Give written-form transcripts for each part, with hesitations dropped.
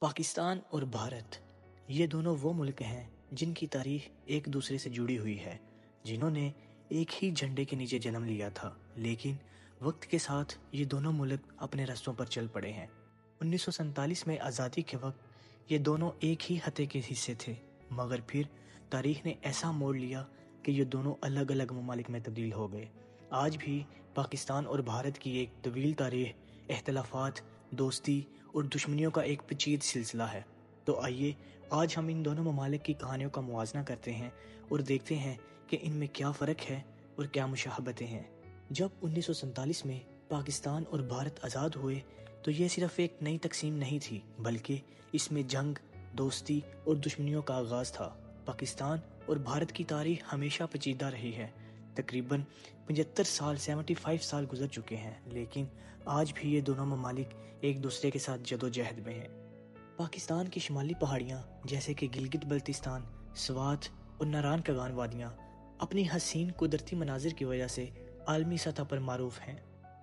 پاکستان اور بھارت یہ دونوں وہ ملک ہیں جن کی تاریخ ایک دوسرے سے جڑی ہوئی ہے، جنہوں نے ایک ہی جھنڈے کے نیچے جنم لیا تھا، لیکن وقت کے ساتھ یہ دونوں ملک اپنے رستوں پر چل پڑے ہیں۔ 1947 میں آزادی کے وقت یہ دونوں ایک ہی خطے کے حصے تھے، مگر پھر تاریخ نے ایسا موڑ لیا کہ یہ دونوں الگ الگ ممالک میں تبدیل ہو گئے۔ آج بھی پاکستان اور بھارت کی ایک طویل تاریخ اختلافات، دوستی اور دشمنیوں کا ایک پیچیدہ سلسلہ ہے۔ تو آئیے آج ہم ان دونوں ممالک کی کہانیوں کا موازنہ کرتے ہیں اور دیکھتے ہیں کہ ان میں کیا فرق ہے اور کیا مشابہتیں ہیں۔ جب 1947 میں پاکستان اور بھارت آزاد ہوئے تو یہ صرف ایک نئی تقسیم نہیں تھی، بلکہ اس میں جنگ، دوستی اور دشمنیوں کا آغاز تھا۔ پاکستان اور بھارت کی تاریخ ہمیشہ پیچیدہ رہی ہے۔ تقریباً 75 سال گزر چکے ہیں، لیکن آج بھی یہ دونوں ممالک ایک دوسرے کے ساتھ جدوجہد میں ہیں۔ پاکستان کی شمالی پہاڑیاں جیسے کہ گلگت بلتستان، سوات اور ناران کاغان وادیاں اپنی حسین قدرتی مناظر کی وجہ سے عالمی سطح پر معروف ہیں۔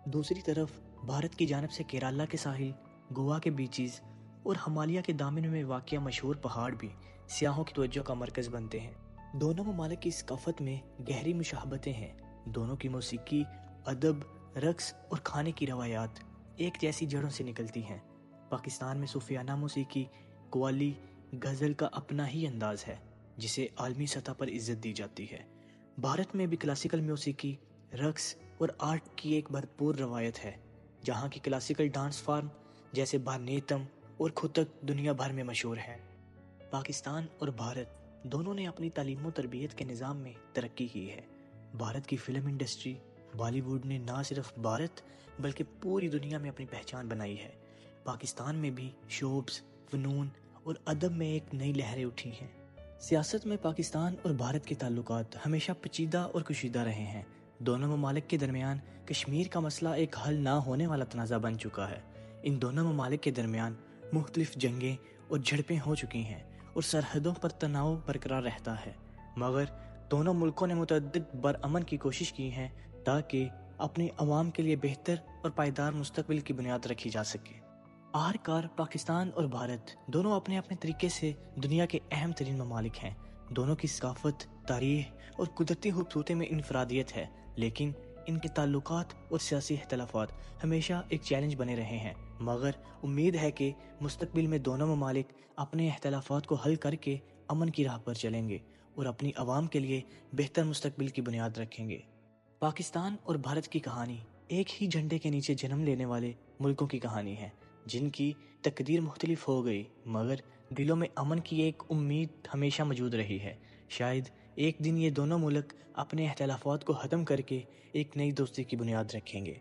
دوسری طرف بھارت کی جانب سے کیرالا کے ساحل، گوا کے بیچز اور ہمالیہ کے دامن میں واقع مشہور پہاڑ بھی سیاحوں کی توجہ کا مرکز بنتے ہیں۔ دونوں ممالک کی ثقافت میں گہری مشابہتیں ہیں۔ دونوں کی موسیقی، ادب، رقص اور کھانے کی روایات ایک جیسی جڑوں سے نکلتی ہیں۔ پاکستان میں صوفیانہ موسیقی، قوالی، غزل کا اپنا ہی انداز ہے، جسے عالمی سطح پر عزت دی جاتی ہے۔ بھارت میں بھی کلاسیکل موسیقی، رقص اور آرٹ کی ایک بھرپور روایت ہے، جہاں کی کلاسیکل ڈانس فارم جیسے بھارتنیٹم اور کھتک دنیا بھر میں مشہور ہیں۔ پاکستان اور بھارت دونوں نے اپنی تعلیم و تربیت کے نظام میں ترقی کی ہے۔ بھارت کی فلم انڈسٹری، بالی ووڈ نے نہ صرف بھارت بلکہ پوری دنیا میں اپنی پہچان بنائی ہے۔ پاکستان میں بھی شوبز، فنون اور ادب میں ایک نئی لہریں اٹھی ہیں۔ سیاست میں پاکستان اور بھارت کے تعلقات ہمیشہ پیچیدہ اور کشیدہ رہے ہیں۔ دونوں ممالک کے درمیان کشمیر کا مسئلہ ایک حل نہ ہونے والا تنازع بن چکا ہے۔ ان دونوں ممالک کے درمیان مختلف جنگیں اور جھڑپیں ہو چکی ہیں اور سرحدوں پر تناؤ برقرار رہتا ہے، مگر دونوں ملکوں نے متعدد برامن کی کوشش کی ہے تاکہ اپنے عوام کے لیے بہتر اور پائیدار مستقبل کی بنیاد رکھی جا سکے۔ آخرکار پاکستان اور بھارت دونوں اپنے اپنے طریقے سے دنیا کے اہم ترین ممالک ہیں۔ دونوں کی ثقافت، تاریخ اور قدرتی خوبصورتی میں انفرادیت ہے، لیکن ان کے تعلقات اور سیاسی اختلافات ہمیشہ ایک چیلنج بنے رہے ہیں۔ مگر امید ہے کہ مستقبل میں دونوں ممالک اپنے اختلافات کو حل کر کے امن کی راہ پر چلیں گے اور اپنی عوام کے لیے بہتر مستقبل کی بنیاد رکھیں گے۔ پاکستان اور بھارت کی کہانی ایک ہی جھنڈے کے نیچے جنم لینے والے ملکوں کی کہانی ہے، جن کی تقدیر مختلف ہو گئی، مگر دلوں میں امن کی ایک امید ہمیشہ موجود رہی ہے۔ شاید ایک دن یہ دونوں ملک اپنے اختلافات کو ختم کر کے ایک نئی دوستی کی بنیاد رکھیں گے۔